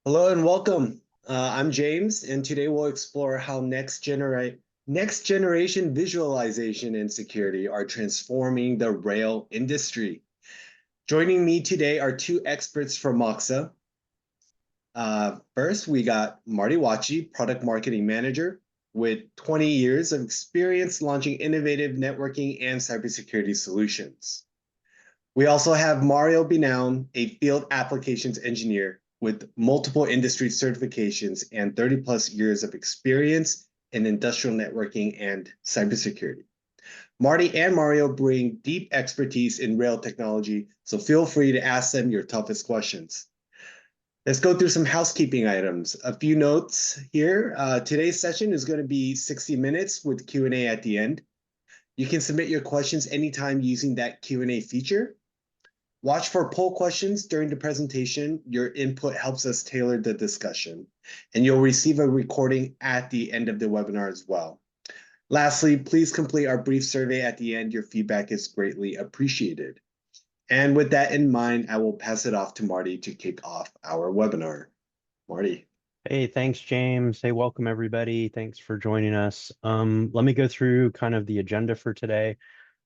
Hello and welcome. I'm James, and today we'll explore how next generation visualization and security are transforming the rail industry. Joining me today are two experts from Moxa. First, we got Marty Wachi, Product Marketing Manager, with 20 years of experience launching innovative networking and cybersecurity solutions. We also have Mario Binown, a field applications engineer with multiple industry certifications and 30 plus years of experience in industrial networking and cybersecurity. Marty and Mario bring deep expertise in rail technology, so feel free to ask them your toughest questions. Let's go through some housekeeping items. A few notes here. Today's session is going to be 60 minutes with Q&A at the end. You can submit your questions anytime using that Q&A feature. Watch for poll questions during the presentation. Your input helps us tailor the discussion, and you'll receive a recording at the end of the webinar as well. Lastly, please complete our brief survey at the end. Your feedback is greatly appreciated. And with that in mind, I will pass it off to Marty to kick off our webinar. Marty. Hey, thanks, James. Hey, welcome, everybody. Thanks for joining us. Let me go through kind of the agenda for today.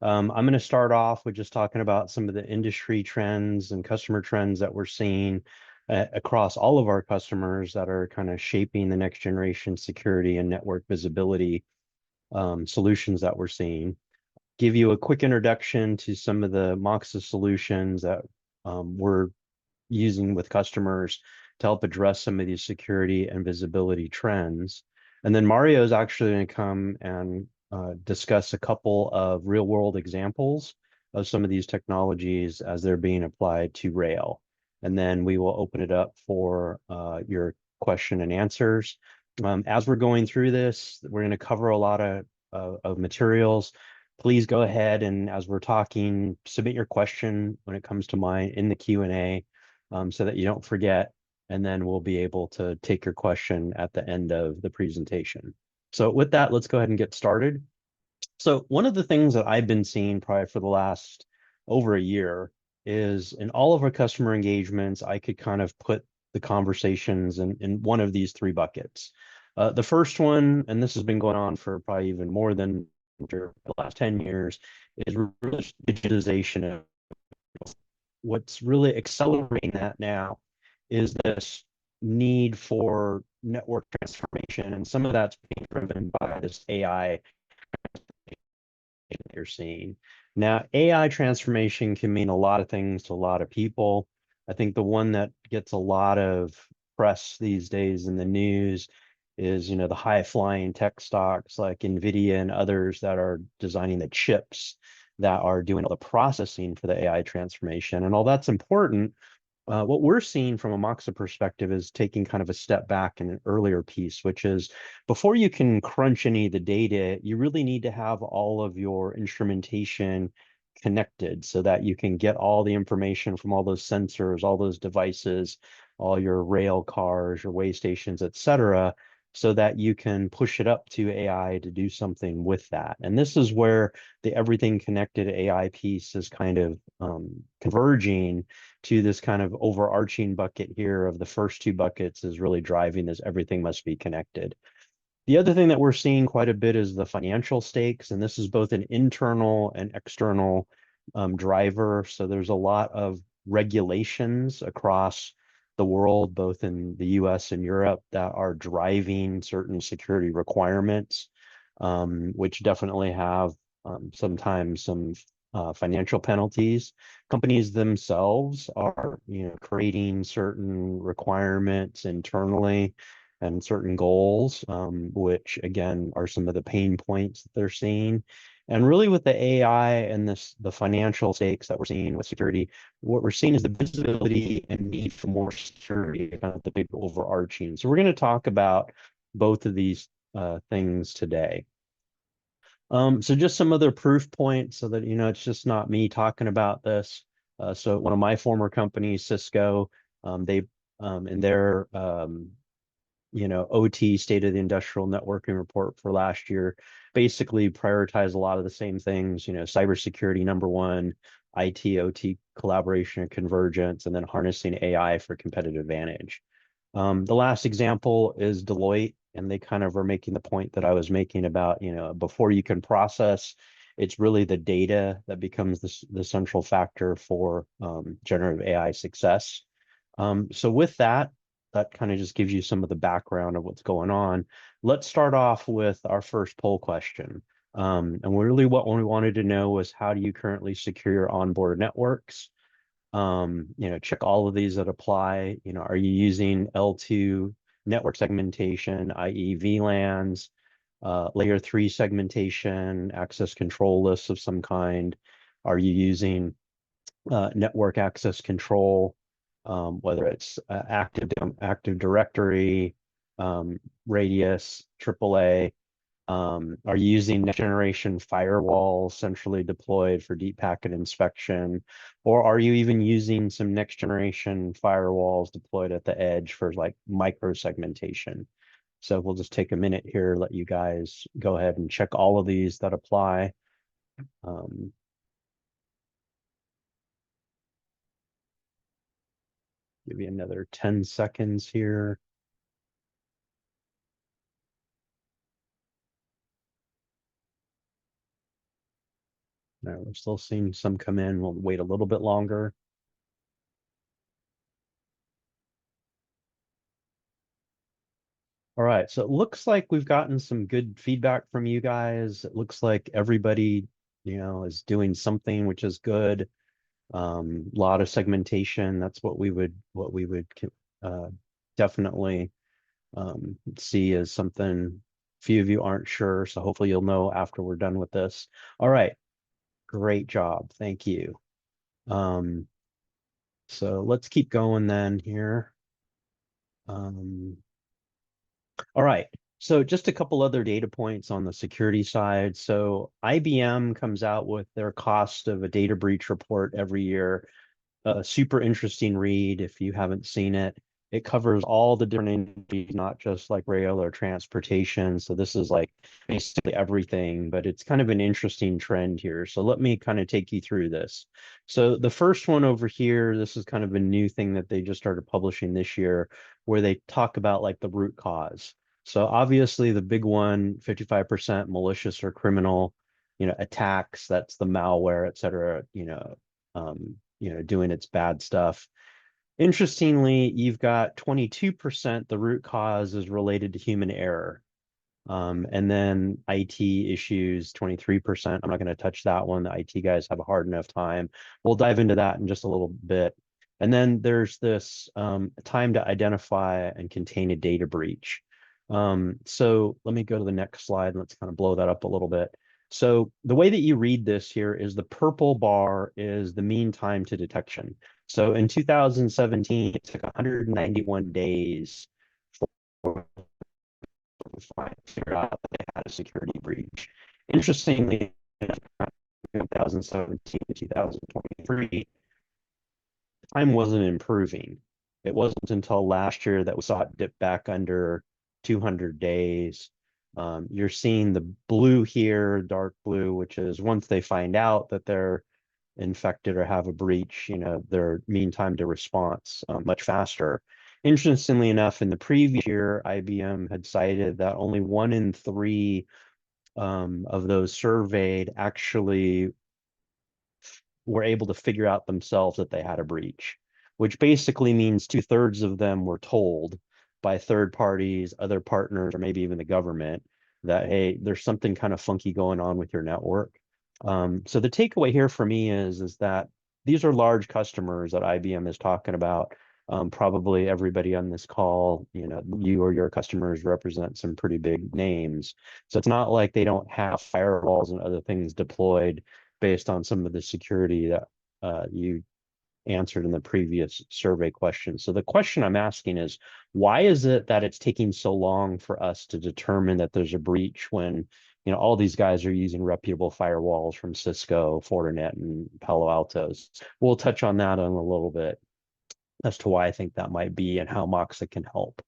I'm going to start off with just talking about some of the industry trends and customer trends that we're seeing across all of our customers that are kind of shaping the next generation security and network visibility solutions that we're seeing. Give you a quick introduction to some of the Moxa solutions that we're using with customers to help address some of these security and visibility trends. And then Mario is actually going to come and discuss a couple of real world examples of some of these technologies as they're being applied to rail. And then we will open it up for your question and answers. As we're going through this, we're going to cover a lot of materials. Please go ahead and as we're talking, submit your question when it comes to mind in the Q&A so that you don't forget, and then we'll be able to take your question at the end of the presentation. So with that, let's go ahead and get started. So one of the things that I've been seeing probably for the last over a year is in all of our customer engagements, I could kind of put the conversations in one of these three buckets. The first one, and this has been going on for probably even more than the last 10 years, is really digitization of what's really accelerating that now is this need for network transformation. And some of that's being driven by this AI that you're seeing. Now, AI transformation can mean a lot of things to a lot of people. I think the one that gets a lot of press these days in the news is, the high flying tech stocks like NVIDIA and others that are designing the chips that are doing all the processing for the AI transformation. And all that's important. What we're seeing from a Moxa perspective is taking kind of a step back in an earlier piece, which is before you can crunch any of the data, you really need to have all of your instrumentation connected so that you can get all the information from all those sensors, all those devices, all your rail cars, your way stations, et cetera, so that you can push it up to AI to do something with that. And this is where the everything connected AI piece is kind of converging to this kind of overarching bucket here of the first two buckets is really driving this everything must be connected. The other thing that we're seeing quite a bit is the financial stakes, and this is both an internal and external driver. So there's a lot of regulations across the world, both in the US and Europe, that are driving certain security requirements, which definitely have sometimes some financial penalties. Companies themselves are, creating certain requirements internally and certain goals, which again are some of the pain points that they're seeing. And really with the AI and the financial stakes that we're seeing with security, what we're seeing is the visibility and need for more security, kind of the big overarching. So we're going to talk about both of these things today. So just some other proof points so that, it's just not me talking about this. So one of my former companies, Cisco, they in their OT, State of the Industrial Networking report for last year, basically prioritize a lot of the same things, cybersecurity number one, IT, OT collaboration and convergence, and then harnessing AI for competitive advantage. The last example is Deloitte, and they kind of are making the point that I was making about, before you can process, it's really the data that becomes the central factor for generative AI success. So with that, that kind of just gives you some of the background of what's going on. Let's start off with our first poll question. And really what we wanted to know was, how do you currently secure your onboard networks? Check all of these that apply. Are you using L2 network segmentation, i.e. VLANs, layer 3 segmentation, access control lists of some kind? Are you using network access control, whether it's Active Directory, Radius, AAA? Are you using next generation firewalls centrally deployed for deep packet inspection? Or are you even using some next generation firewalls deployed at the edge for like micro segmentation? So we'll just take a minute here, let you guys go ahead and check all of these that apply. Give you another 10 seconds here. No, we're still seeing some come in. We'll wait a little bit longer. All right, so it looks like we've gotten some good feedback from you guys. It looks like everybody, is doing something, which is good. A lot of segmentation. That's what we would definitely see as something few of you aren't sure. So hopefully you'll know after we're done with this. All right, great job. Thank you. So let's keep going then here. All right. So just a couple other data points on the security side. So IBM comes out with their cost of a data breach report every year. A super interesting read if you haven't seen it. It covers all the different industries, not just like rail or transportation. So this is like basically everything, but it's kind of an interesting trend here. So let me kind of take you through this. So the first one over here, this is kind of a new thing that they just started publishing this year, where they talk about like the root cause. So obviously the big one, 55% malicious or criminal, attacks, that's the malware, et cetera, doing its bad stuff. Interestingly, you've got 22%, the root cause is related to human error. And then IT issues, 23%. I'm not going to touch that one. The IT guys have a hard enough time. We'll dive into that in just a little bit. And then there's this time to identify and contain a data breach. So let me go to the next slide and let's kind of blow that up a little bit. So the way that you read this here is the purple bar is the mean time to detection. So in 2017, it took 191 days for figure out that they had a security breach. Interestingly, in 2017 to 2023, time wasn't improving. It wasn't until last year that we saw it dip back under 200 days. You're seeing the blue here, dark blue, which is once they find out that they're infected or have a breach, their mean time to response much faster. Interestingly enough, in the previous year, IBM had cited that only 1 in 3 of those surveyed actually were able to figure out themselves that they had a breach, which basically means 2/3 of them were told by third parties, other partners, or maybe even the government that, hey, there's something kind of funky going on with your network. So the takeaway here for me is that these are large customers that IBM is talking about. Probably everybody on this call, you or your customers represent some pretty big names. So it's not like they don't have firewalls and other things deployed based on some of the security that you answered in the previous survey question. So the question I'm asking is, why is it that it's taking so long for us to determine that there's a breach when all these guys are using reputable firewalls from Cisco, Fortinet, and Palo Altos? We'll touch on that in a little bit as to why I think that might be and how Moxa can help.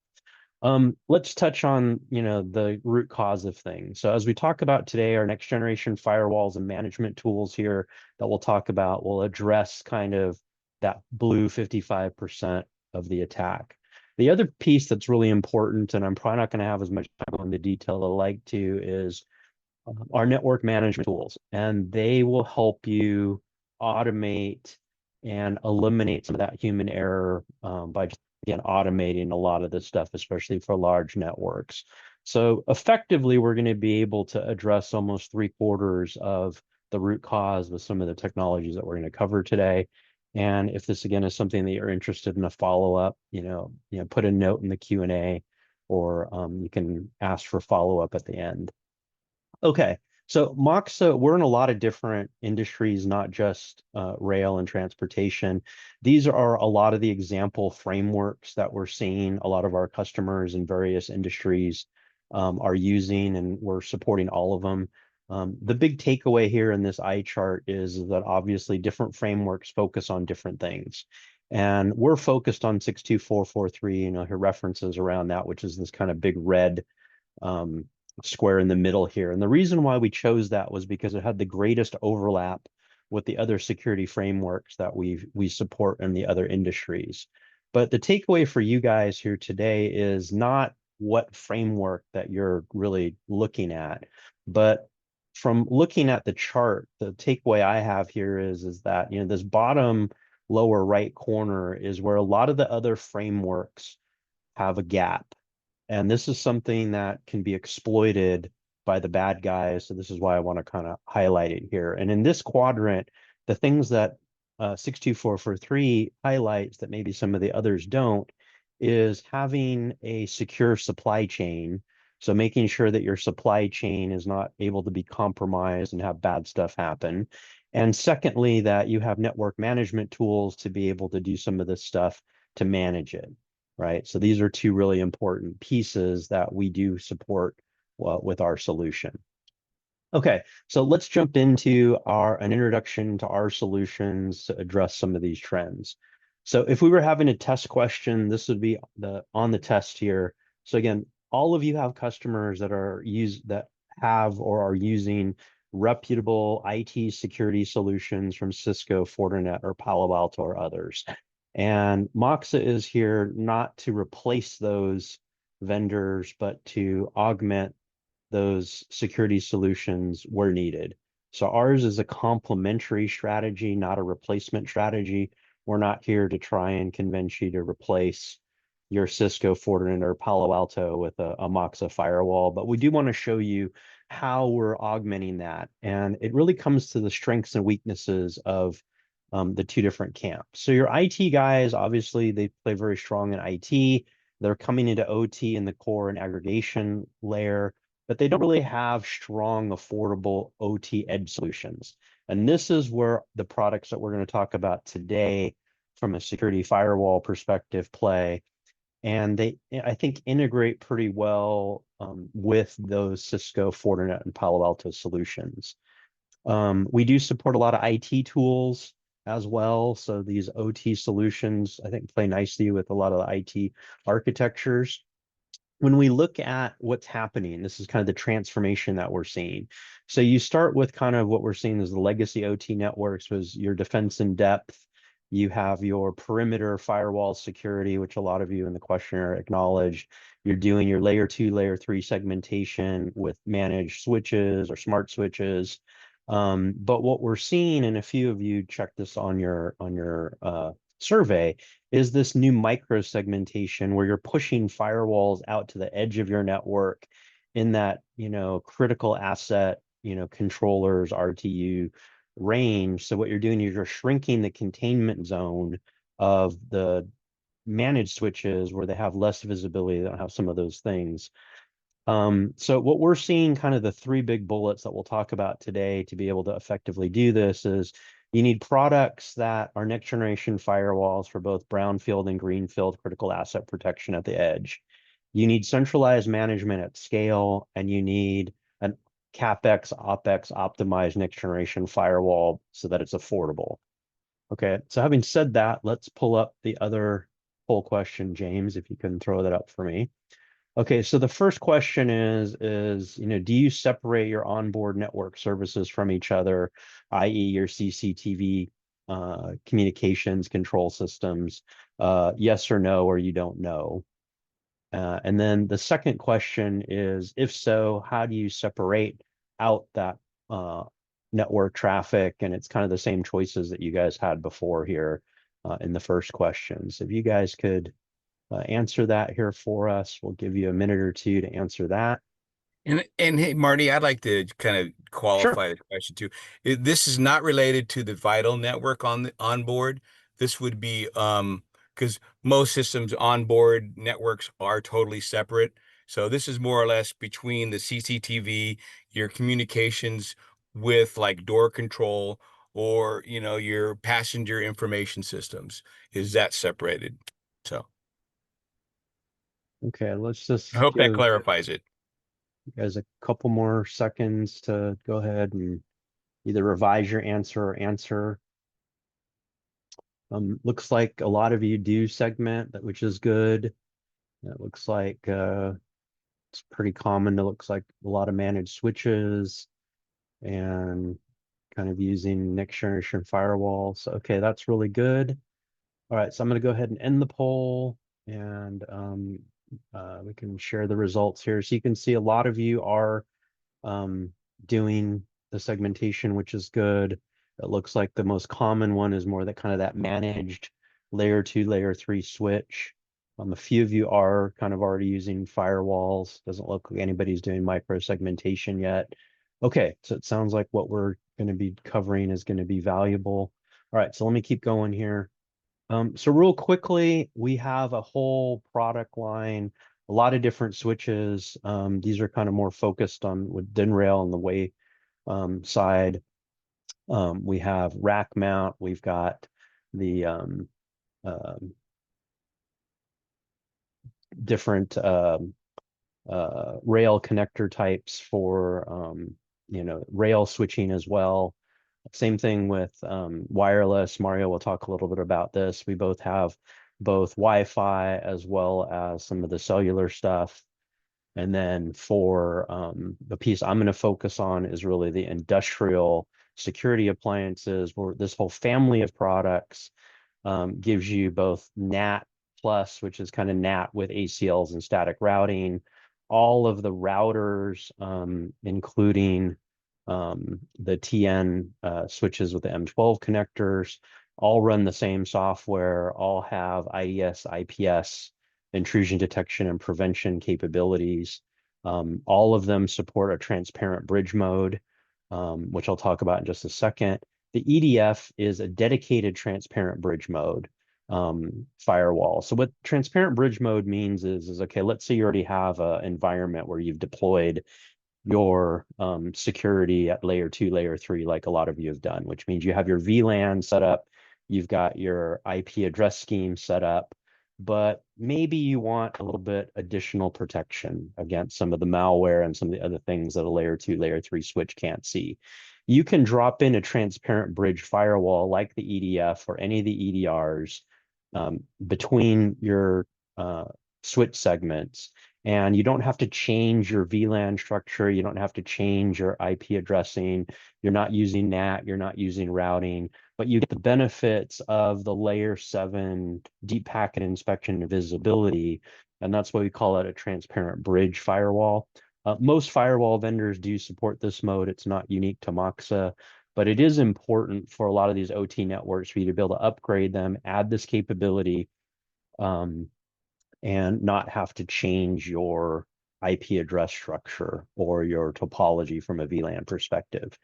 Let's touch on, the root cause of things. So as we talk about today, our next generation firewalls and management tools here that we'll talk about will address kind of that blue 55% of the attack. The other piece that's really important, and I'm probably not going to have as much time on the detail I'd like to, is our network management tools, and they will help you automate and eliminate some of that human error by just, again, automating a lot of this stuff, especially for large networks. So effectively, we're going to be able to address almost 3/4 of the root cause with some of the technologies that we're going to cover today. And if this again is something that you're interested in a follow-up, put a note in the Q&A, or you can ask for follow-up at the end. Okay, so Moxa, we're in a lot of different industries, not just rail and transportation. These are a lot of the example frameworks that we're seeing a lot of our customers in various industries are using, and we're supporting all of them. The big takeaway here in this eye chart is that obviously different frameworks focus on different things. And we're focused on 62443, here references around that, which is this kind of big red um, square in the middle here. And the reason why we chose that was because it had the greatest overlap with the other security frameworks that we support in the other industries. But the takeaway for you guys here today is not what framework that you're really looking at, but from looking at the chart, the takeaway I have here is that this bottom lower right corner is where a lot of the other frameworks have a gap. And this is something that can be exploited by the bad guys. So this is why I want to kind of highlight it here. And in this quadrant, the things that 62443 highlights that maybe some of the others don't is having a secure supply chain. So making sure that your supply chain is not able to be compromised and have bad stuff happen. And secondly, that you have network management tools to be able to do some of this stuff to manage it. Right. So these are two really important pieces that we do support with our solution. Okay, so let's jump into an introduction to our solutions to address some of these trends. So if we were having a test question, this would be on the test here. So again, all of you have customers that have or are using reputable IT security solutions from Cisco, Fortinet, or Palo Alto, or others. And Moxa is here not to replace those vendors, but to augment those security solutions where needed. So ours is a complementary strategy, not a replacement strategy. We're not here to try and convince you to replace your Cisco, Fortinet, or Palo Alto with a Moxa firewall, but we do want to show you how we're augmenting that. And it really comes to the strengths and weaknesses of the two different camps. So your IT guys, obviously, they play very strong in IT. They're coming into OT in the core and aggregation layer, but they don't really have strong, affordable OT edge solutions. And this is where the products that we're going to talk about today from a security firewall perspective play. And they, I think, integrate pretty well with those Cisco, Fortinet, and Palo Alto solutions. We do support a lot of IT tools as well. So these OT solutions, I think, play nicely with a lot of the IT architectures. When we look at what's happening, this is kind of the transformation that we're seeing. So you start with kind of what we're seeing as the legacy OT networks was your defense in depth. You have your perimeter firewall security, which a lot of you in the questionnaire acknowledged. You're doing your layer 2, layer 3 segmentation with managed switches or smart switches. But what we're seeing, and a few of you checked this on your survey, is this new micro segmentation where you're pushing firewalls out to the edge of your network in that critical asset controllers RTU range. So what you're doing is you're shrinking the containment zone of the managed switches where they have less visibility, they don't have some of those things. So what we're seeing, kind of the three big bullets that we'll talk about today to be able to effectively do this, is you need products that are next generation firewalls for both brownfield and greenfield critical asset protection at the edge. You need centralized management at scale, and you need an CapEx, OpEx optimized next generation firewall so that it's affordable. Okay, so having said that, let's pull up the other poll question, James, if you can throw that up for me. Okay, so the first question is, do you separate your onboard network services from each other, i.e. your CCTV communications control systems, yes or no, or you don't know. And then the second question is, if so, how do you separate out that network traffic? And it's kind of the same choices that you guys had before here in the first question. So if you guys could answer that here for us, we'll give you a minute or two to answer that. And hey, Marty, I'd like to kind of Sure. qualify the question too. This is not related to the vital network on the onboard. This would be because most systems onboard networks are totally separate. So this is more or less between the CCTV, your communications with like door control, or your passenger information systems. Is that separated? So Okay, let's I just hope that give clarifies it. you guys a couple more seconds to go ahead and either revise your answer or answer. Looks like a lot of you do segment that, which is good. It looks like it's pretty common. It looks like a lot of managed switches and kind of using next generation firewalls. Okay, that's really good. All right, so I'm going to go ahead and end the poll, and we can share the results here. So you can see a lot of you are doing the segmentation, which is good. It looks like the most common one is more that kind of that managed layer 2, layer 3 switch. A few of you are kind of already using firewalls. Doesn't look like anybody's doing micro segmentation yet. Okay, so it sounds like what we're going to be covering is going to be valuable. All right, so let me keep going here. So real quickly, we have a whole product line, a lot of different switches. These are kind of more focused on with DIN-rail and the way side. We have rack mount. We've got the uh, different rail connector types for rail switching as well. Same thing with wireless. Mario will talk a little bit about this. We both have both Wi-Fi as well as some of the cellular stuff. And then for the piece I'm going to focus on is really the industrial security appliances, where this whole family of products gives you both NAT plus, which is kind of NAT with ACLs and static routing, all of the routers, including the TN switches with the M12 connectors, all run the same software, all have IDS, IPS, intrusion detection and prevention capabilities. All of them support a transparent bridge mode, which I'll talk about in just a second. The EDF is a dedicated transparent bridge mode firewall. So what transparent bridge mode means is okay, let's say you already have an environment where you've deployed your security at layer 2, layer 3, like a lot of you have done, which means you have your VLAN set up, you've got your IP address scheme set up, but maybe you want a little bit additional protection against some of the malware and some of the other things that a layer 2, layer 3 switch can't see. You can drop in a transparent bridge firewall like the EDF or any of the EDRs between your switch segments, and you don't have to change your VLAN structure. You don't have to change your IP addressing. You're not using NAT. You're not using routing, but you get the benefits of the layer 7 deep packet inspection and visibility. And that's why we call it a transparent bridge firewall. Most firewall vendors do support this mode. It's not unique to Moxa, but it is important for a lot of these OT networks for you to be able to upgrade them, add this capability, and not have to change your IP address structure or your topology from a VLAN perspective.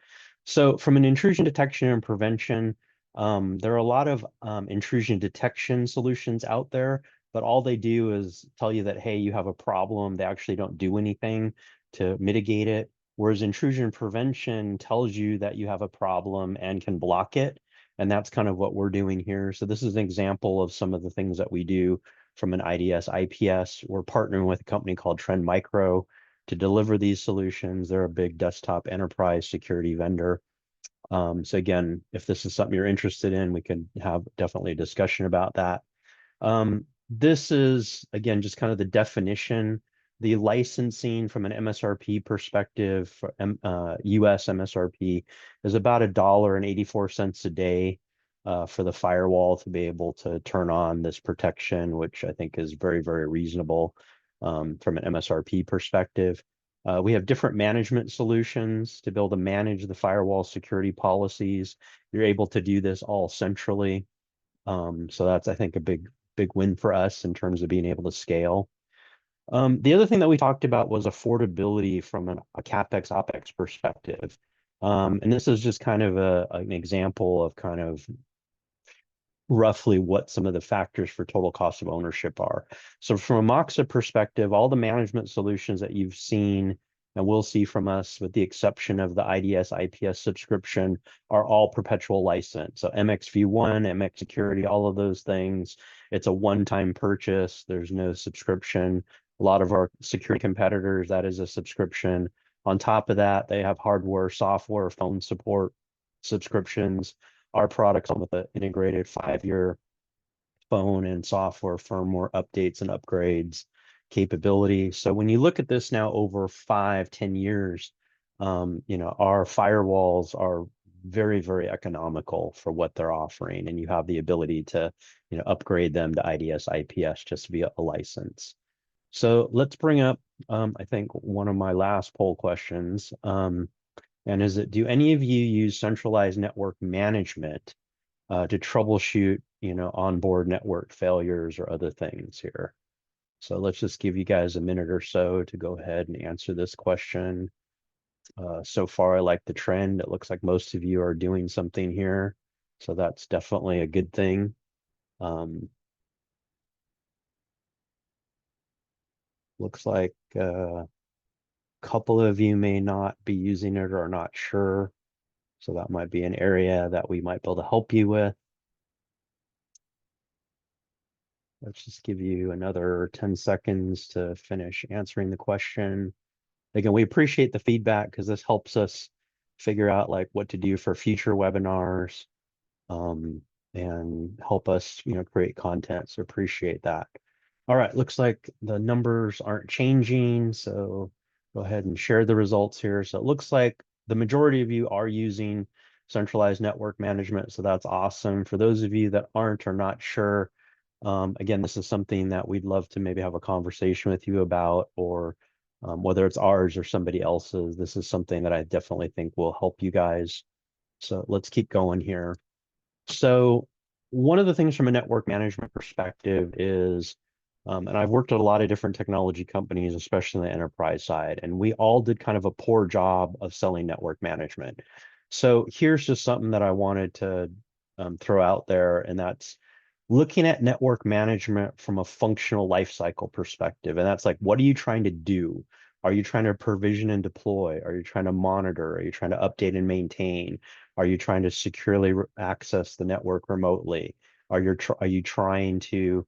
So from an intrusion detection and prevention, there are a lot of intrusion detection solutions out there, but all they do is tell you that, hey, you have a problem. They actually don't do anything to mitigate it. Whereas intrusion prevention tells you that you have a problem and can block it. And that's kind of what we're doing here. So this is an example of some of the things that we do from an IDS, IPS. We're partnering with a company called Trend Micro to deliver these solutions. They're a big desktop enterprise security vendor. So again, if this is something you're interested in, we can have definitely a discussion about that. This is, again, just kind of the definition. The licensing from an MSRP perspective for US MSRP is about $1.84 a day. for the firewall to be able to turn on this protection, which I think is very, very reasonable from an MSRP perspective. We have different management solutions to be able to manage the firewall security policies. You're able to do this all centrally. So that's, I think, a big win for us in terms of being able to scale. The other thing that we talked about was affordability from a CapEx, OpEx perspective. And this is just kind of an example of kind of roughly what some of the factors for total cost of ownership are. So from a Moxa perspective, all the management solutions that you've seen and will see from us, with the exception of the IDS IPS subscription, are all perpetual license. So MXV1, MX Security, all of those things, it's a one-time purchase. There's no subscription. A lot of our security competitors, that is a subscription. On top of that, they have hardware, software, phone support subscriptions. Our products come with an integrated 5-year phone and software firmware updates and upgrades capability. So when you look at this now over 5-10 years, our firewalls are very, very economical for what they're offering, and you have the ability to, upgrade them to IDS IPS just via a license. So let's bring up, I think, one of my last poll questions. And is it, do any of you use centralized network management to troubleshoot, onboard network failures or other things here? So let's just give you guys a minute or so to go ahead and answer this question. So far, I like the trend. It looks like most of you are doing something here. So that's definitely a good thing. Looks like couple of you may not be using it or are not sure. So that might be an area that we might be able to help you with. Let's just give you another 10 seconds to finish answering the question. Again, we appreciate the feedback because this helps us figure out like what to do for future webinars and help us, create content. So appreciate that. All right, looks like the numbers aren't changing. So go ahead and share the results here. So it looks like the majority of you are using centralized network management. So that's awesome. For those of you that aren't or not sure, again, this is something that we'd love to maybe have a conversation with you about, or whether it's ours or somebody else's. This is something that I definitely think will help you guys. So let's keep going here. So one of the things from a network management perspective is, and I've worked at a lot of different technology companies, especially on the enterprise side, and we all did kind of a poor job of selling network management. So here's just something that I wanted to throw out there, and that's looking at network management from a functional lifecycle perspective. And that's like, what are you trying to do? Are you trying to provision and deploy? Are you trying to monitor? Are you trying to update and maintain? Are you trying to securely access the network remotely? Are you trying to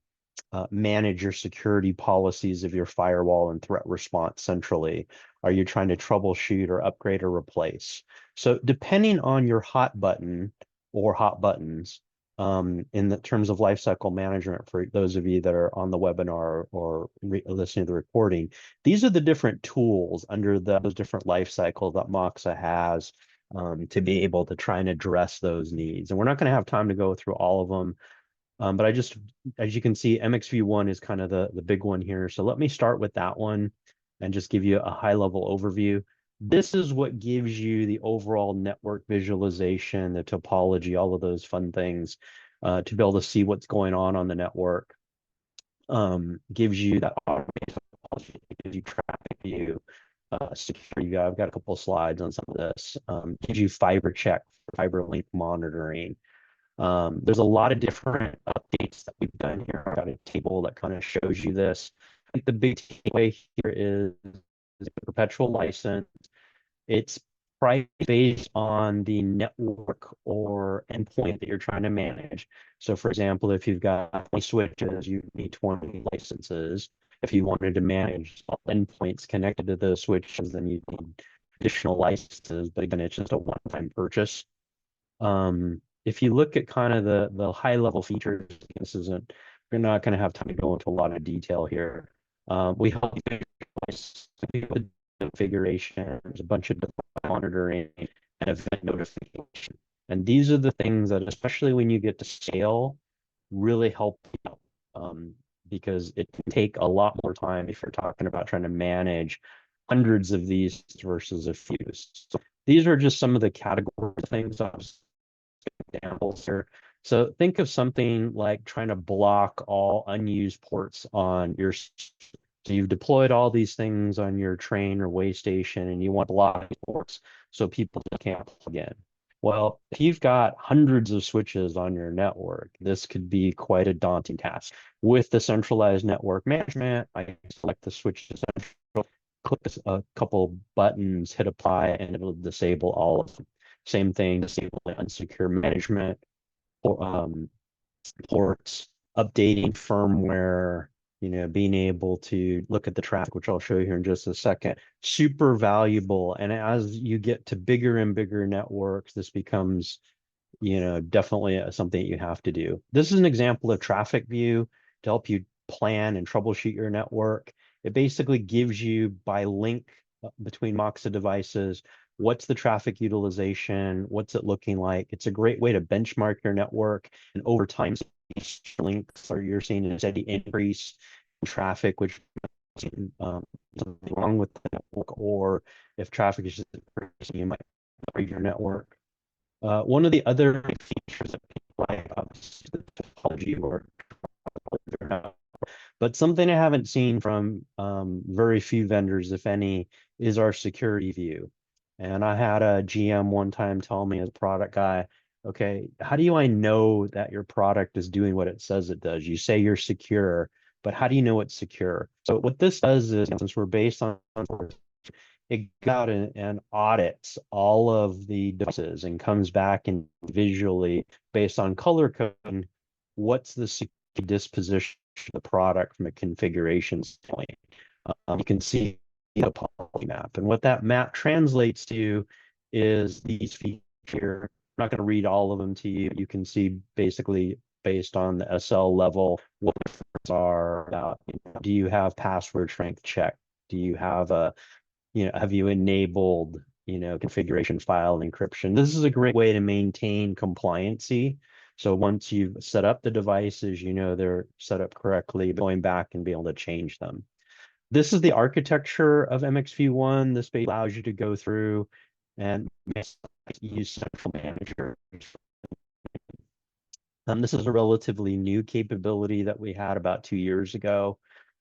manage your security policies of your firewall and threat response centrally? Are you trying to troubleshoot or upgrade or replace? So depending on your hot button or hot buttons, in the terms of lifecycle management, for those of you that are on the webinar or listening to the recording, these are the different tools under those different life cycles that Moxa has to be able to try and address those needs. And we're not going to have time to go through all of them. But I just, as you can see, MXV1 is kind of the big one here. So let me start with that one and just give you a high level overview. This is what gives you the overall network visualization, the topology, all of those fun things to be able to see what's going on the network. Gives you that automated topology, gives you traffic view, security. I've got a couple of slides on some of this. Gives you fiber check, fiber link monitoring. There's a lot of different updates that we've done here. I've got a table that kind of shows you this. I think the big takeaway here is a perpetual license. It's priced based on the network or endpoint that you're trying to manage. So for example, if you've got 20 switches, you need 20 licenses. If you wanted to manage all endpoints connected to those switches, then you need additional licenses. But again, it's just a one-time purchase. If you look at kind of the high level features, we're not going to have time to go into a lot of detail here. We help you with configuration, there's a bunch of monitoring and event notification. And these are the things that, especially when you get to scale, really help you out. Because it can take a lot more time if you're talking about trying to manage hundreds of these versus a few. So these are just some of the category things I was examples here. So think of something like trying to block all unused ports on your. So you've deployed all these things on your train or way station, and you want to block ports so people can't plug in. Well, if you've got hundreds of switches on your network, this could be quite a daunting task. With the centralized network management, I select the switch to central, click a couple buttons, hit apply, and it'll disable all of them. Same thing, disable unsecure management, or ports, updating firmware, being able to look at the traffic, which I'll show you here in just a second. Super valuable. And as you get to bigger and bigger networks, this becomes, definitely something that you have to do. This is an example of traffic view to help you plan and troubleshoot your network. It basically gives you by link between Moxa devices, what's the traffic utilization, what's it looking like. It's a great way to benchmark your network, and over time, links or you're seeing a steady increase in traffic, which something wrong with the network, or if traffic is just increasing, you might upgrade your network. One of the other features that people like, obviously, the topology or but something I haven't seen from very few vendors, if any, is our security view. And I had a GM one time tell me as a product guy, okay, how do I know that your product is doing what it says it does? You say you're secure, but how do you know it's secure? So what this does is, since we're based on, it goes out and audits all of the devices and comes back and visually, based on color code, what's the security disposition of the product from a configuration standpoint. You can see the poly map, and what that map translates to is these features here. I'm not going to read all of them to you. You can see basically based on the SL level what the differences are about, do you have password strength check? Do you have have you enabled, configuration file encryption? This is a great way to maintain compliancy. So once you've set up the devices, they're set up correctly, going back and be able to change them. This is the architecture of MX View 1. This basically allows you to go through and use central manager. This is a relatively new capability that we had about 2 years ago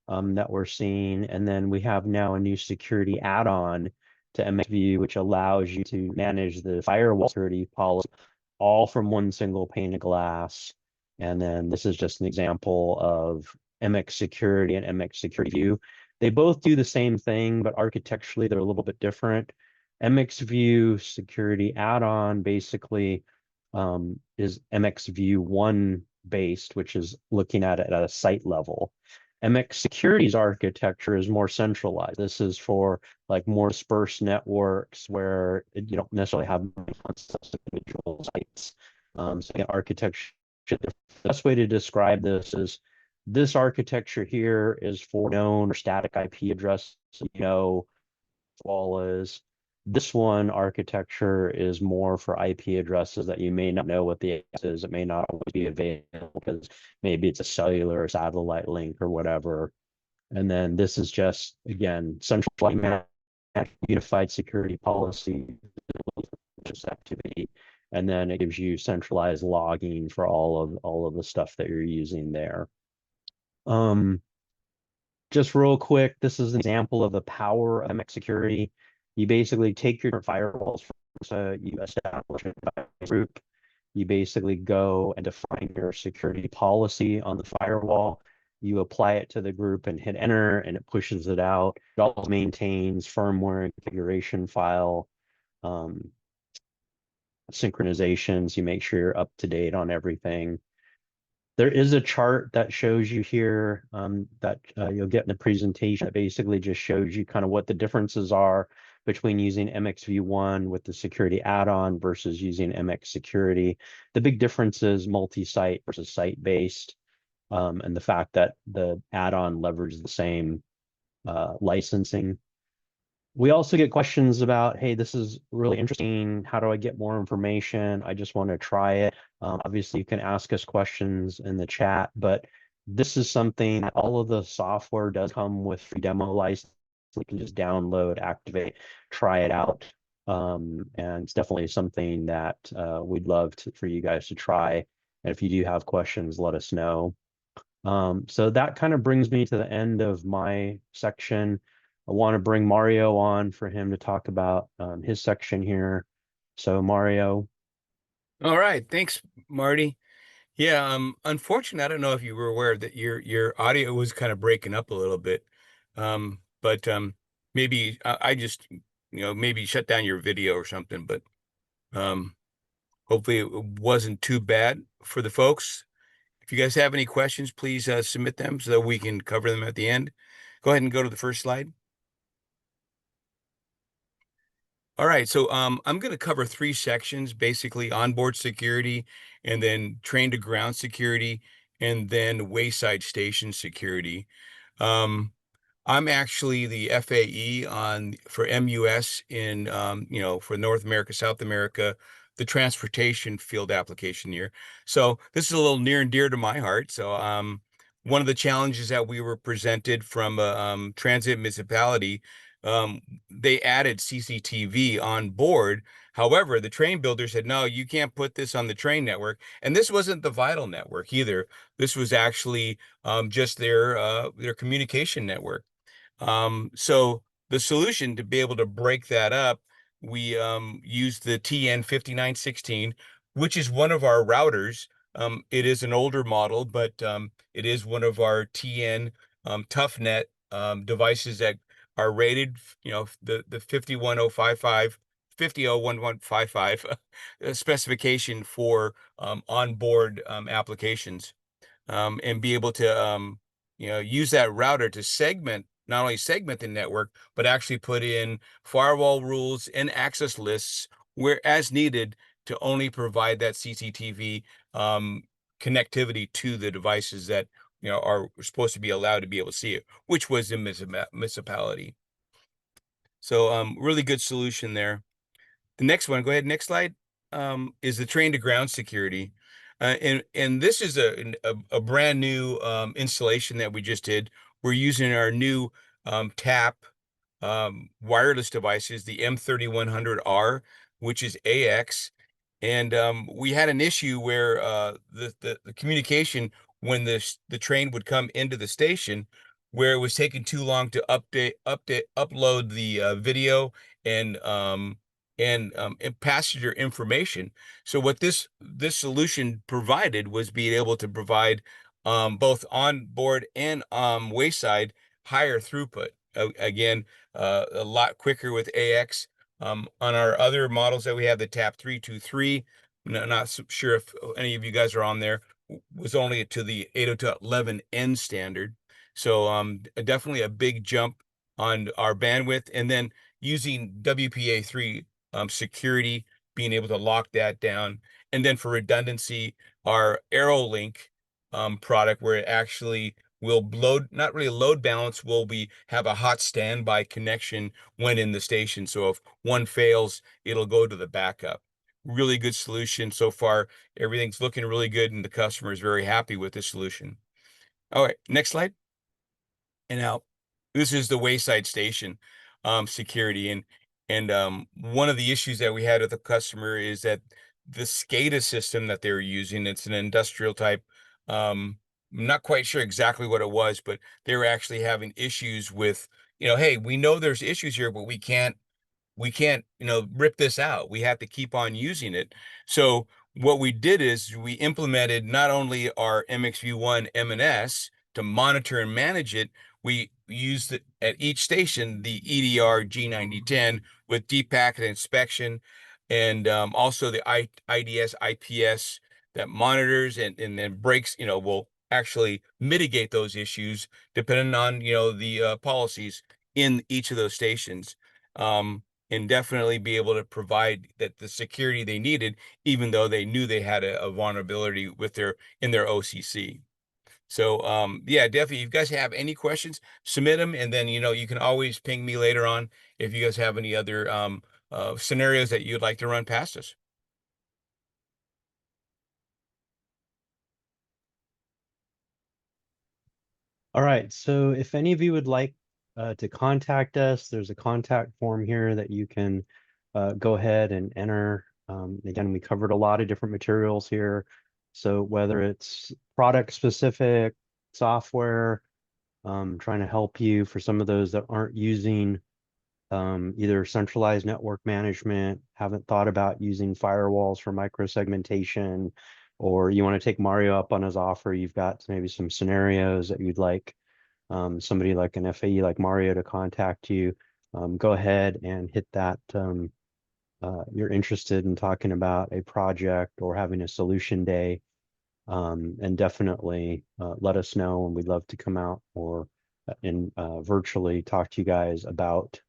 that we're seeing. And then we have now a new security add-on to MX View, which allows you to manage the firewall security policy all from one single pane of glass. And then this is just an example of MX Security and MX Security View. They both do the same thing, but architecturally they're a little bit different. MX View Security Add-on basically is MX View 1 based, which is looking at it at a site level. MX Security's architecture is more centralized. This is for like more dispersed networks where you don't necessarily have individual sites. So again, architecture, the best way to describe this is this architecture here is for known or static IP address, so wall is. This one architecture is more for IP addresses that you may not know what the address is. It may not always be available because maybe it's a cellular or satellite link or whatever. And then this is just, again, centralized unified security policy activity. And then it gives you centralized logging for all of the stuff that you're using there. Just real quick, this is an example of the power of MX Security. You basically take your firewalls, so you establish a group. You basically go and define your security policy on the firewall. You apply it to the group and hit enter, and it pushes it out. It also maintains firmware and configuration file synchronizations. You make sure you're up to date on everything. There is a chart that shows you here that you'll get in the presentation that basically just shows you kind of what the differences are between using MX View 1 with the security add-on versus using MX Security. The big difference is multi-site versus site-based, and the fact that the add-on leverages the same licensing. We also get questions about, hey, this is really interesting. How do I get more information? I just want to try it. Obviously, you can ask us questions in the chat, but this is something that all of the software does come with free demo license. You can just download, activate, try it out. And it's definitely something that we'd love for you guys to try. And if you do have questions, let us know. So that kind of brings me to the end of my section. I want to bring Mario on for him to talk about his section here. So Mario. All right, thanks, Marty. Yeah, unfortunately, I don't know if you were aware that your audio was kind of breaking up a little bit. But maybe I just, maybe shut down your video or something, but um hopefully it wasn't too bad for the folks. If you guys have any questions, please submit them so that we can cover them at the end. Go ahead and go to the first slide. All right, so I'm going to cover three sections, basically onboard security, and then train to ground security, and then wayside station security. Um, I'm actually the FAE for MUS in for North America, South America, the transportation field application here. So this is a little near and dear to my heart. So one of the challenges that we were presented from a transit municipality, um, they added CCTV on board. However, the train builder said, no, you can't put this on the train network. And this wasn't the vital network either. This was actually just their communication network. So the solution to be able to break that up, we used the TN5916, which is one of our routers. It is an older model, but it is one of our TN ToughNet devices that are rated, the 51055, 501155 specification for onboard applications, and be able to use that router to not only segment the network, but actually put in firewall rules and access lists where as needed to only provide that CCTV connectivity to the devices that are supposed to be allowed to be able to see it, which was the municipality. So really good solution there. The next one, go ahead, next slide, is the train to ground security. And this is a brand new installation that we just did. We're using our new TAP wireless devices, the M3100R, which is AX. And we had an issue where the communication when the train would come into the station, where it was taking too long to upload the video and and passenger information. So what this solution provided was being able to provide both onboard and wayside higher throughput. Again, a lot quicker with AX. On our other models that we have, the TAP 323, not sure if any of you guys are on there, was only to the 802.11n standard. So definitely a big jump on our bandwidth. And then using WPA3 security, being able to lock that down. And then for redundancy, our AeroLink product, where it actually will load, not really load balance, will have a hot standby connection when in the station. So if one fails, it'll go to the backup. Really good solution so far. Everything's looking really good, and the customer is very happy with this solution. All right, next slide. And now this is the wayside station security. And one of the issues that we had with the customer is that the SCADA system that they were using, it's an industrial type. I'm not quite sure exactly what it was, but they were actually having issues with, hey, we know there's issues here, but we can't rip this out. We have to keep on using it. So what we did is we implemented not only our MXV1 MNS to monitor and manage it, we used it at each station, the EDR G9010 with deep packet inspection, and also the IDS IPS that monitors and then breaks, will actually mitigate those issues depending on, the policies in each of those stations. And definitely be able to provide that the security they needed, even though they knew they had a vulnerability in their OCC. So yeah, definitely. If you guys have any questions, submit them, and then you can always ping me later on if you guys have any other scenarios that you'd like to run past us. All right, so if any of you would like to contact us, there's a contact form here that you can go ahead and enter. Again, we covered a lot of different materials here. So whether it's product specific, software, trying to help you for some of those that aren't using either centralized network management, haven't thought about using firewalls for microsegmentation, or you want to take Mario up on his offer, you've got maybe some scenarios that you'd like somebody like an FAE like Mario to contact you, go ahead and hit that. You're interested in talking about a project or having a solution day, and definitely let us know, and we'd love to come out or and virtually talk to you guys about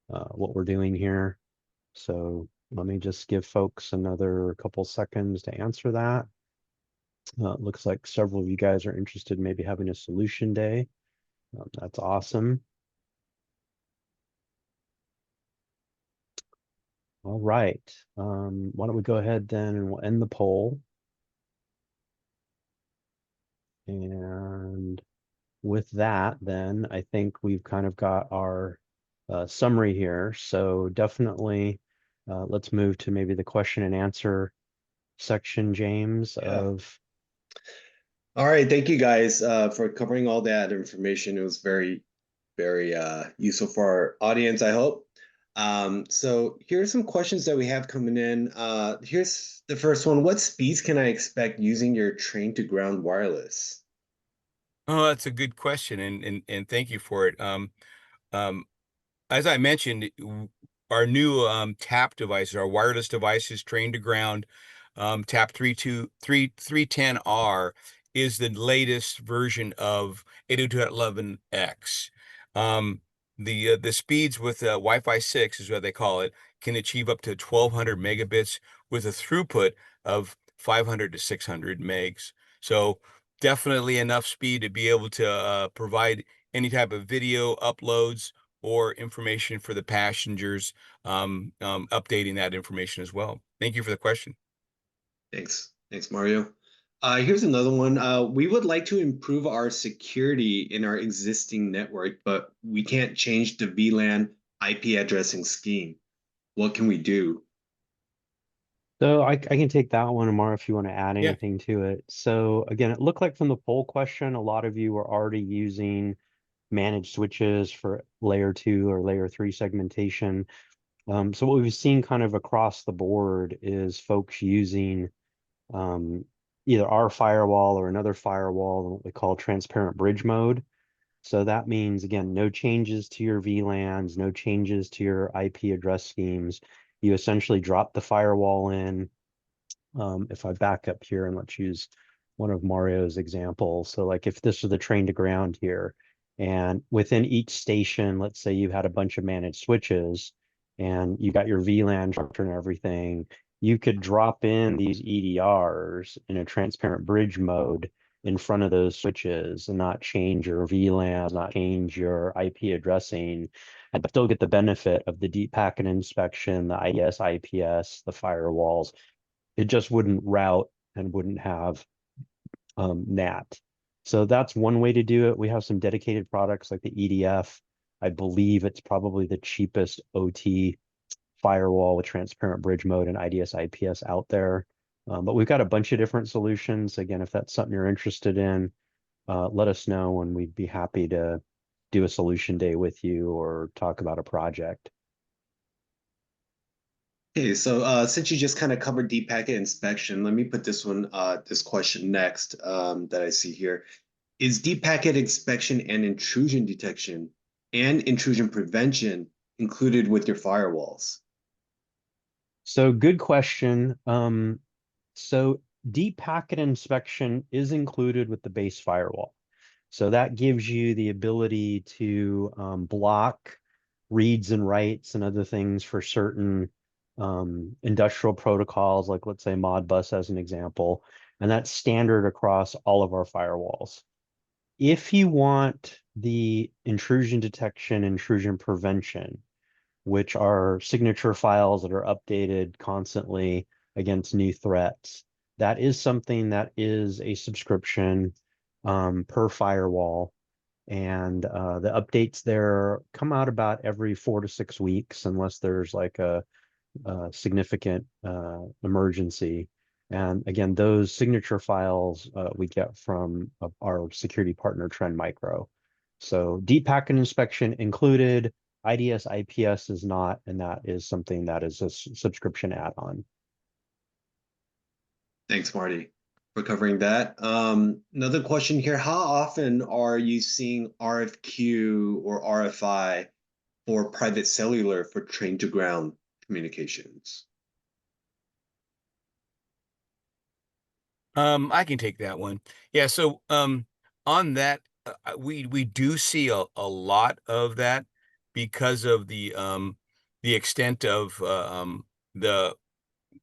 what we're doing here. So let me just give folks another couple seconds to answer that. It looks like several of you guys are interested in maybe having a solution day. That's awesome. All right. Why don't we go ahead then and we'll end the poll. And with that, then I think we've kind of got our summary here. So definitely let's move to maybe the question and answer section, James, Yeah. of All right, thank you guys for covering all that information. It was very, very useful for our audience, I hope. So here's some questions that we have coming in. Here's the first one. What speeds can I expect using your train to ground wireless? Oh, that's a good question, and thank you for it. Um, as I mentioned, our new TAP devices, our wireless devices, train to ground, TAP 310R is the latest version of 802.11x. Um, the speeds with Wi-Fi 6 is what they call it, can achieve up to 1200 megabits with a throughput of 500 to 600 megs. So definitely enough speed to be able to provide any type of video uploads or information for the passengers, updating that information as well. Thank you for the question. Thanks, Mario. Here's another one. We would like to improve our security in our existing network, but we can't change the VLAN IP addressing scheme. What can we do? So I can take that one, Amar, if you want to add Yeah. anything to it. So again, it looked like from the poll question, a lot of you were already using managed switches for layer 2 or layer 3 segmentation. So what we've seen kind of across the board is folks using either our firewall or another firewall, what we call transparent bridge mode. So that means, again, no changes to your VLANs, no changes to your IP address schemes. You essentially drop the firewall in. If I back up here and let's use one of Mario's examples. So like if this was the train to ground here, and within each station, let's say you had a bunch of managed switches and you got your VLAN structure and everything, you could drop in these EDRs in a transparent bridge mode in front of those switches and not change your VLANs, not change your IP addressing, and still get the benefit of the deep packet inspection, the IDS, IPS, the firewalls. It just wouldn't route and wouldn't have NAT. So that's one way to do it. We have some dedicated products like the EDF. I believe it's probably the cheapest OT firewall with transparent bridge mode and IDS IPS out there. But we've got a bunch of different solutions. Again, if that's something you're interested in, let us know and we'd be happy to do a solution day with you or talk about a project. Okay, so since you just kind of covered deep packet inspection, let me put this question next that I see here. Is deep packet inspection and intrusion detection and intrusion prevention included with your firewalls? So good question. So deep packet inspection is included with the base firewall. So that gives you the ability to block reads and writes and other things for certain industrial protocols, like let's say Modbus as an example. And that's standard across all of our firewalls. If you want the intrusion detection, intrusion prevention, which are signature files that are updated constantly against new threats, that is something that is a subscription per firewall. And the updates there come out about every 4 to 6 weeks, unless there's like a significant emergency. And again, those signature files we get from our security partner, Trend Micro. So deep packet inspection included, IDS, IPS is not, and that is something that is a subscription add-on. Thanks, Marty, for covering that. Another question here, how often are you seeing RFQ or RFI for private cellular for train to ground communications? I can take that one. Yeah, so on that, we do see a lot of that because of the extent of the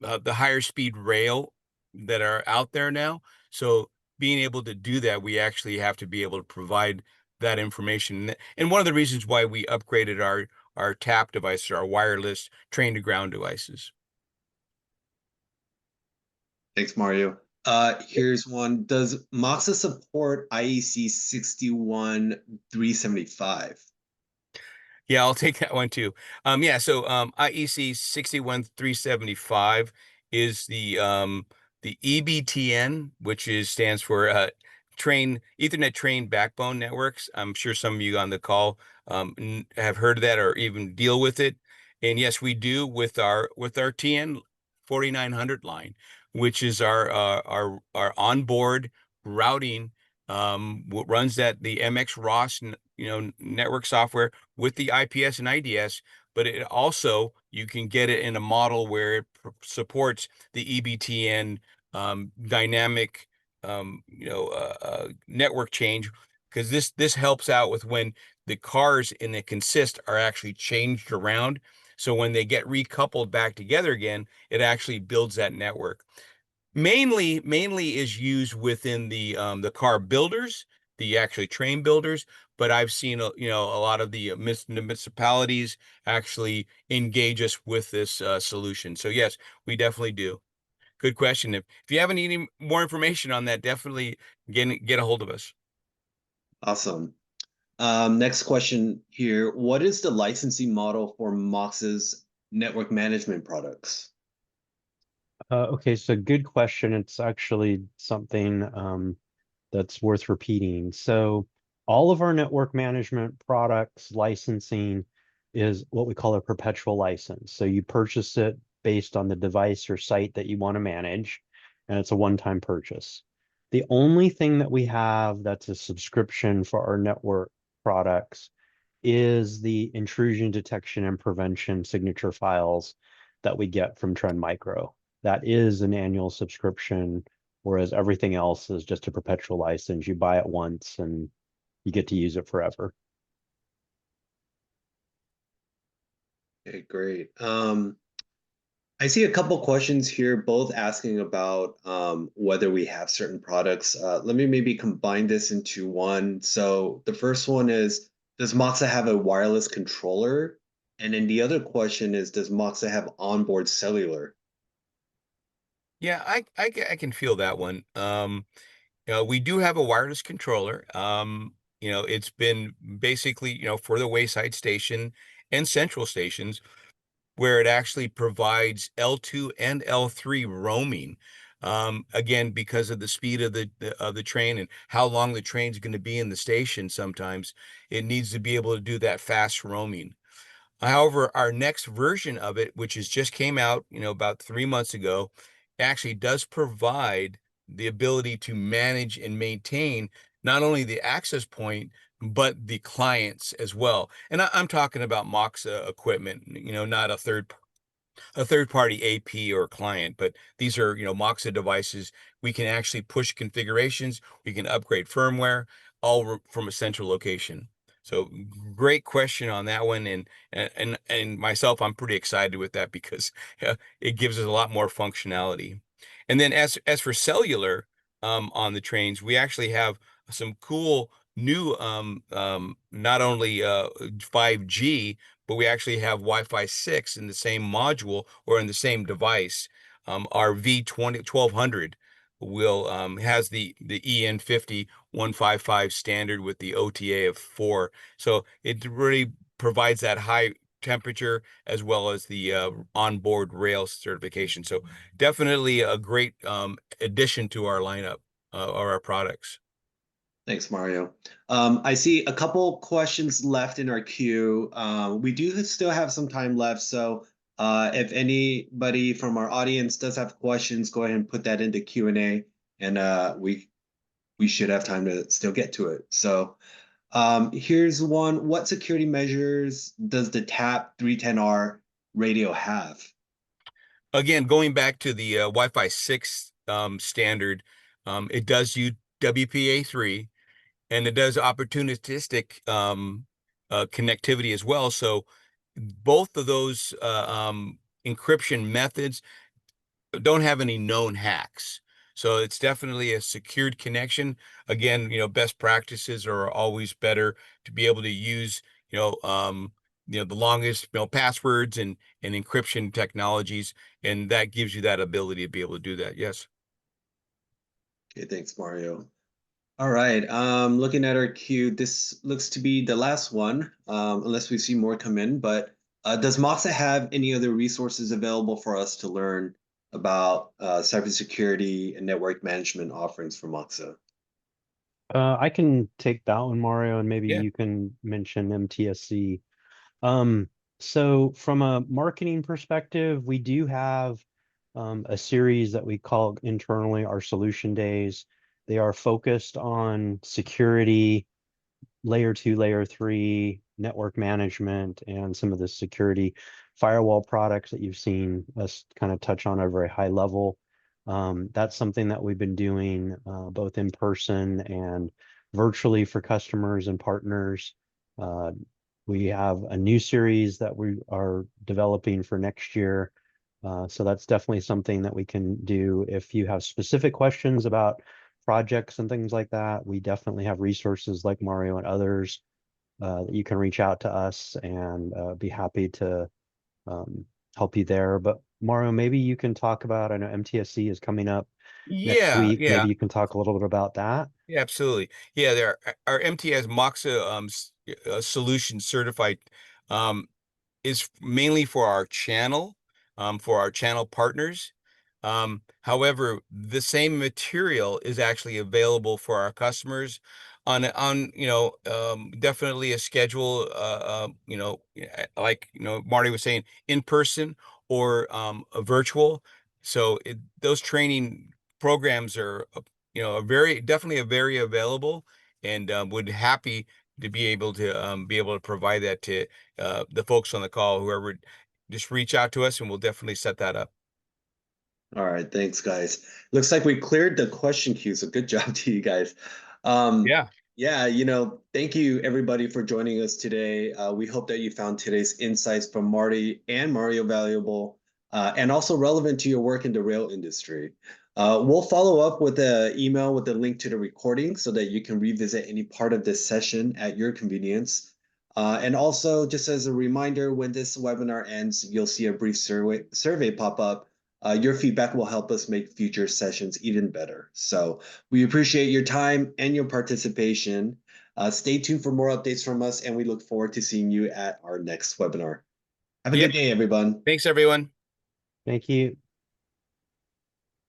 higher speed rail that are out there now. So being able to do that, we actually have to be able to provide that information. And one of the reasons why we upgraded our TAP devices, our wireless train to ground devices. Thanks, Mario. Here's one. Does Moxa support IEC 61375? Yeah, I'll take that one too. Yeah, so IEC 61375 is the EBTN, which stands for Ethernet Train Backbone Networks. I'm sure some of you on the call have heard of that or even deal with it. And yes, we do with our TN 4900 line, which is our onboard routing what runs the MX ROS network software with the IPS and IDS, but it also, you can get it in a model where it supports the EBTN dynamic network change, because this helps out with when the cars in the consist are actually changed around. So when they get recoupled back together again, it actually builds that network. Mainly is used within the car builders, the actually train builders, but I've seen a lot of the municipalities actually engage us with this solution. So yes, we definitely do. Good question. If you have any more information on that, definitely get a hold of us. Awesome. Next question here. What is the licensing model for Mox's network management products? Okay, so good question. It's actually something that's worth repeating. So all of our network management products licensing is what we call a perpetual license. So you purchase it based on the device or site that you want to manage, and it's a one-time purchase. The only thing that we have that's a subscription for our network products is the intrusion detection and prevention signature files that we get from Trend Micro. That is an annual subscription, whereas everything else is just a perpetual license. You buy it once and you get to use it forever. Okay, great. I see a couple questions here, both asking about whether we have certain products. Let me maybe combine this into one. So the first one is, does Moxa have a wireless controller? And then the other question is, does Moxa have onboard cellular? Yeah, I can feel that one. We do have a wireless controller. It's been basically, for the wayside station and central stations, where it actually provides L2 and L3 roaming. Again, because of the speed of the train and how long the train's going to be in the station, sometimes it needs to be able to do that fast roaming. However, our next version of it, which has just came out, about 3 months ago, actually does provide the ability to manage and maintain not only the access point, but the clients as well. And I'm talking about Moxa equipment, not a third party AP or client, but these are, Moxa devices. We can actually push configurations. We can upgrade firmware all from a central location. So great question on that one. And myself, I'm pretty excited with that because it gives us a lot more functionality. And then as for cellular on the trains, we actually have some cool new not only 5G, but we actually have Wi-Fi 6 in the same module or in the same device. Our V20 1200 will has the EN50 155 standard with the OTA of 4. So it really provides that high temperature as well as the onboard rail certification. So definitely a great addition to our lineup or our products. Thanks, Mario. I see a couple questions left in our queue. We do still have some time left, so if anybody from our audience does have questions, go ahead and put that into Q&A, and we should have time to still get to it. So here's one. What security measures does the TAP 310R radio have? Again, going back to the Wi-Fi 6 standard, it does use WPA3 and it does opportunistic connectivity as well. So both of those encryption methods don't have any known hacks. So it's definitely a secured connection. Again, best practices are always better to be able to use, the longest, passwords and encryption technologies, and that gives you that ability to be able to do that. Yes. Okay, thanks, Mario. All right, looking at our queue, this looks to be the last one, unless we see more come in, but does Moxa have any other resources available for us to learn about cybersecurity and network management offerings from Moxa? I can take that one, Mario, and maybe Yeah. you can mention MTSC. So from a marketing perspective, we do have a series that we call internally our solution days. They are focused on security, layer 2, layer 3, network management, and some of the security firewall products that you've seen us kind of touch on at a very high level. That's something that we've been doing both in person and virtually for customers and partners. We have a new series that we are developing for next year. So that's definitely something that we can do. If you have specific questions about projects and things like that, we definitely have resources like Mario and others that you can reach out to us and be happy to help you there. But Mario, maybe you can talk about, I know MTSC is coming up next Yeah, week. yeah. Maybe you can talk a little bit about that. Yeah, absolutely. Yeah, there our MTS Moxa solution certified um, is mainly for our channel partners. However, the same material is actually available for our customers on definitely a schedule. Like Marty was saying, in person or a virtual. So those training programs are definitely a very available, and would happy to be able to provide that to the folks on the call, whoever, just reach out to us and we'll definitely set that up. All right, thanks, guys. Looks like we cleared the question queue, so good job to you guys. Um, Yeah. yeah, thank you everybody for joining us today. We hope that you found today's insights from Marty and Mario valuable and also relevant to your work in the rail industry. We'll follow up with an email with a link to the recording so that you can revisit any part of this session at your convenience. And also, just as a reminder, when this webinar ends, you'll see a brief survey pop up. Your feedback will help us make future sessions even better. So we appreciate your time and your participation. Stay tuned for more updates from us, and we look forward to seeing you at our next webinar. Have a Yeah. good day, everyone. Thanks, everyone. Thank you.